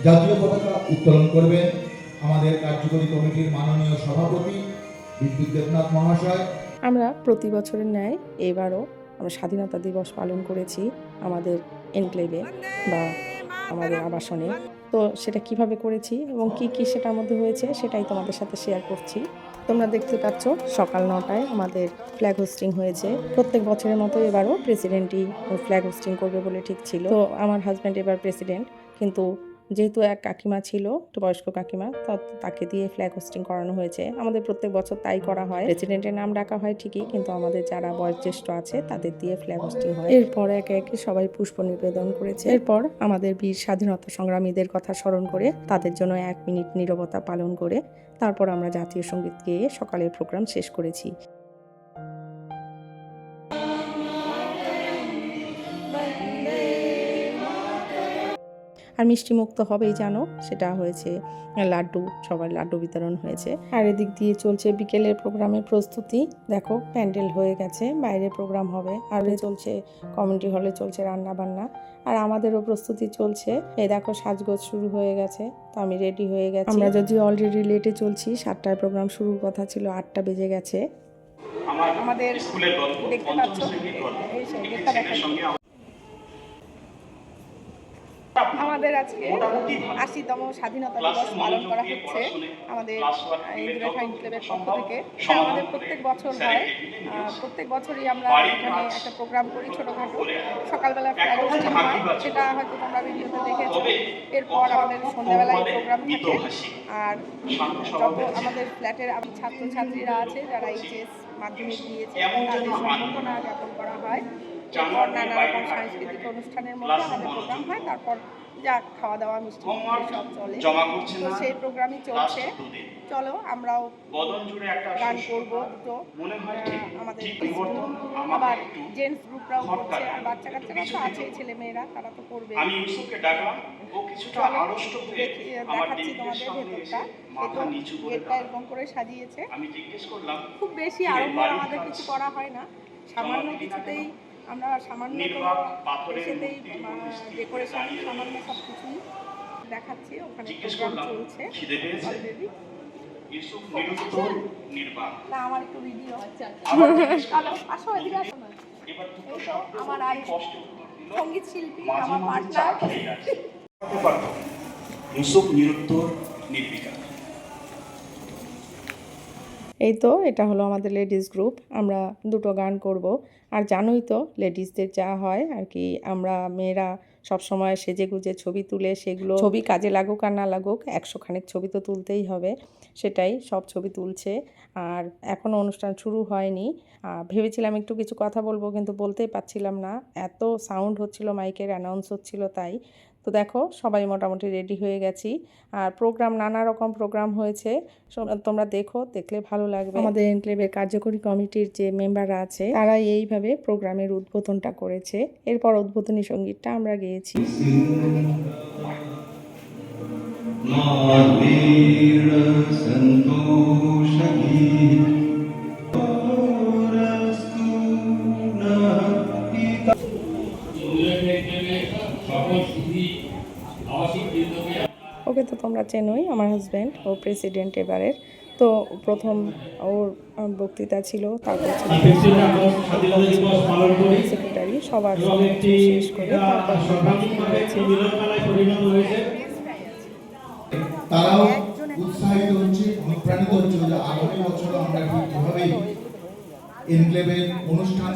জাতীয় পতাকা উত্তোলন করবেন আমাদের কার্যকরী কমিটির মাননীয় সভাপতি বিদ্যুৎ দেবনাথ মহাশয়। আমরা প্রতি বছরের ন্যায় এবারও আমরা স্বাধীনতা দিবস পালন করেছি আমাদের এনক্লেভে বা আমাদের আবাসনে। তো সেটা কিভাবে করেছি এবং কি কি সেটার মধ্যে হয়েছে সেটাই তোমাদের সাথে শেয়ার করছি। তোমরা দেখতে পাচ্ছ সকাল 9টায় আমাদের ফ্ল্যাগ হোস্টিং হয়েছে। প্রত্যেক বছরের মতো এবারও প্রেসিডেন্টই ফ্ল্যাগ হোস্টিং করবে বলে ঠিক ছিল। তো আমার হাজব্যান্ড এবার প্রেসিডেন্ট, কিন্তু যেহেতু এক কাকিমা ছিল, একটু বয়স্ক কাকিমা, তাকে দিয়ে ফ্ল্যাগ হোস্টিং করানো হয়েছে। আমাদের প্রত্যেক বছর তাই করা হয়, প্রেসিডেন্টের নাম ডাকা হয় ঠিকই, কিন্তু আমাদের যারা বয়োজ্যেষ্ঠ আছে তাদের দিয়ে ফ্ল্যাগ হোস্টিং হয়। এরপর একে একে সবাই পুষ্প নিবেদন করেছে। এরপর আমাদের বীর স্বাধীনতা সংগ্রামীদের কথা স্মরণ করে তাদের জন্য 1 মিনিট নীরবতা পালন করে তারপর আমরা জাতীয় সঙ্গীত গেয়ে সকালের প্রোগ্রাম শেষ করেছি। আর মিষ্টি মুখ তো হবেই জানো, সেটা হয়েছে লাড্ডু, সবার লাড্ডু বিতরণ হয়েছে। আর এদিক দিয়ে চলছে বিকেলের প্রোগ্রামের প্রস্তুতি। দেখো প্যান্ডেল হয়ে গেছে, বাইরে প্রোগ্রাম হবে, আর চলছে কমিউনিটি হলে চলছে রান্না বান্না, আর আমাদেরও প্রস্তুতি চলছে। এই দেখো সাজগোজ শুরু হয়ে গেছে, তো আমি রেডি হয়ে গেছি। আমরা যদি অলরেডি লেটে চলছি, 7টায় প্রোগ্রাম শুরুর কথা ছিল, 8টা বেজে গেছে। আমাদের দেখতে পাচ্ছ আমাদের আজকে 80তম স্বাধীনতা দিবস পালন করা হচ্ছে আমাদের ইন্দিরা ক্লাবের পক্ষ থেকে। আমাদের প্রত্যেক বছর হয়, প্রত্যেক বছরই আমরা এখানে একটা প্রোগ্রাম করি ছোটোখাটো। সকালবেলা ফ্ল্যাগ হোস্টিং হয়, সেটা হয়তো তোমরা ভিডিওতে দেখেছো। এরপর আমাদের সন্ধ্যাবেলায় প্রোগ্রাম থাকে। আর যত আমাদের ফ্ল্যাটের ছাত্রছাত্রীরা আছে যারা এইচএস মাধ্যমিক দিয়েছে তাদের সম্বর্ধনা জ্ঞাপন করা হয়। এরপর নানা রকম সাংস্কৃতিক অনুষ্ঠানের মধ্যে আমাদের প্রোগ্রাম হয়। তারপর যা খাওয়া দাওয়া মিষ্টি সব চলে, তো সেই প্রোগ্রামই চলছে। চলো আমরাও গান করবো দুটো, আমাদের আবার জেন্টস গ্রুপরাও করছে, আর বাচ্চা কাচ্চারা তো আছেই, ছেলে মেয়েরা তারা তো করবে। দেখাচ্ছি তোমাদের ভেতরটা, গেটটা এরকম করে সাজিয়েছে। খুব বেশি আড়ম্বর আমাদের কিছু করা হয় না, সামান্য কিছুতেই আমরা সামান্য এসেতেই ডেকোরেশন সামান্য সব কিছুই দেখাচ্ছি। ওখানে প্রোগ্রাম চলছে অলরেডি। না আমার একটু ভিডিও, চলো আসো এদিকে আসো না। আমার সঙ্গীত শিল্পী, আমার পার্টনার ইউসুফ নিরুত্তর নির্বিকার। এই তো এটা হলো আমাদের লেডিস গ্রুপ, আমরা দুটো গান করব। আর জানোই তো লেডিসদের যা হয় আর কি, আমরা মেয়েরা সবসময় সেজে গুজে ছবি তুলে, সেগুলো ছবি কাজে লাগুক আর না লাগুক 100খানেক ছবি তো তুলতেই হবে, সেটাই সব ছবি তুলছে। আর এখনও অনুষ্ঠান শুরু হয়নি। ভেবেছিলাম একটু কিছু কথা বলবো, কিন্তু বলতেই পারছিলাম না, এত সাউন্ড হচ্ছিল, মাইকের অ্যানাউন্স হচ্ছিল তাই। তো দেখো সবাই মোটামুটি রেডি হয়ে গেছি। আর প্রোগ্রাম, নানা রকম প্রোগ্রাম হয়েছে, তোমরা দেখো, দেখলে ভালো লাগবে। আমাদের এনক্লেভের কার্যকরী কমিটির যে মেম্বাররা আছে তারা এইভাবে প্রোগ্রামের উদ্বোধনটা করেছে। এরপর উদ্বোধনী সঙ্গীতটা আমরা গেয়েছি। ওকে তো তোমরা চেনোই, আমার হাজব্যান্ড, ও প্রেসিডেন্ট এবারের। তো প্রথম ওর বক্তৃতা ছিল, তারপর সেক্রেটারি, সবার শেষ করে তারপর তারাও উৎসাহিত হচ্ছে, অনুপ্রাণিত হচ্ছে যে আগামী বছর আমরা কিভাবে এনক্লেভের অনুষ্ঠান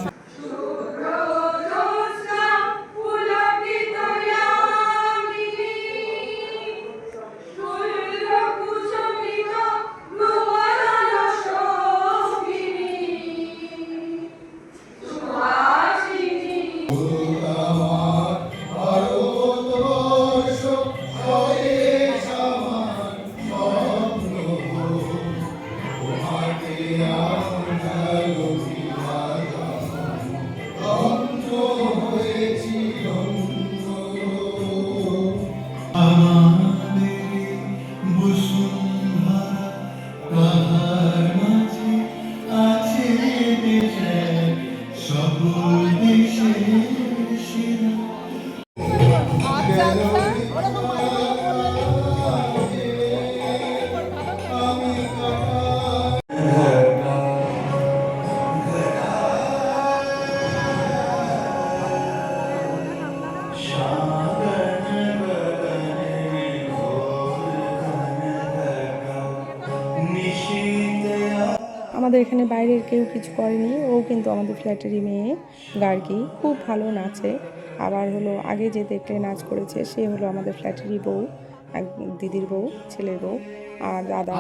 আমাদের এখানে বাইরের কেউ কিছু করেনি, ও কিন্তু আমাদের ফ্ল্যাটেরই মেয়ে গার্গী, খুব ভালো নাচে। আবার হলো আগে যে দেখলে নাচ করেছে সে হলো আমাদের ফ্ল্যাটেরই বউ, এক দিদির বউ, ছেলের বউ। আর দাদা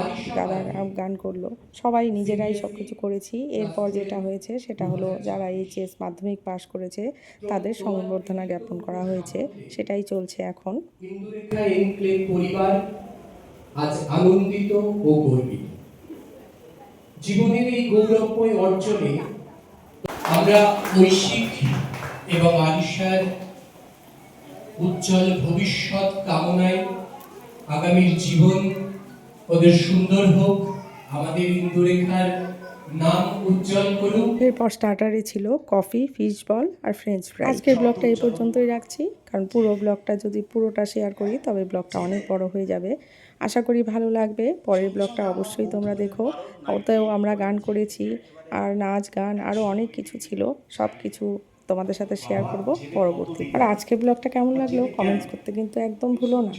গান করলো, সবাই নিজেরাই সব কিছু করেছি। এরপর যেটা হয়েছে সেটা হলো যারা এইচএস মাধ্যমিক পাশ করেছে তাদের সংবর্ধনা জ্ঞাপন করা হয়েছে, সেটাই চলছে এখন। ইন্দুরেখা এনক্লেভ পরিবার আজ আনন্দিত ও গর্বিত। জীবনের এই গৌরবময় অর্জনে আমরা ঐশিক এবং আরিশার উজ্জ্বল ভবিষ্যৎ কামনায় আগামীর জীবন ওদের সুন্দর হোক, আমাদের ইন্দুরেখার নাম উজ্জ্বল করুক। এরপর স্টার্টারে ছিল কফি, ফিশ বল আর ফ্রেঞ্চ ফ্রাই। আজকের ব্লগটা এই পর্যন্তই রাখছি, কারণ পুরো ব্লগটা যদি পুরোটা শেয়ার করি তবে ব্লগটা অনেক বড় হয়ে যাবে। আশা করি ভালো লাগবে। পরের ব্লগটা অবশ্যই তোমরা দেখো। ওতেও আমরা গান করেছি, আর নাচ গান আরও অনেক কিছু ছিল, সব কিছু তোমাদের সাথে শেয়ার করব পরবর্তী। আর আজকের ব্লগটা কেমন লাগলো কমেন্টস করতে কিন্তু একদম ভুলো না।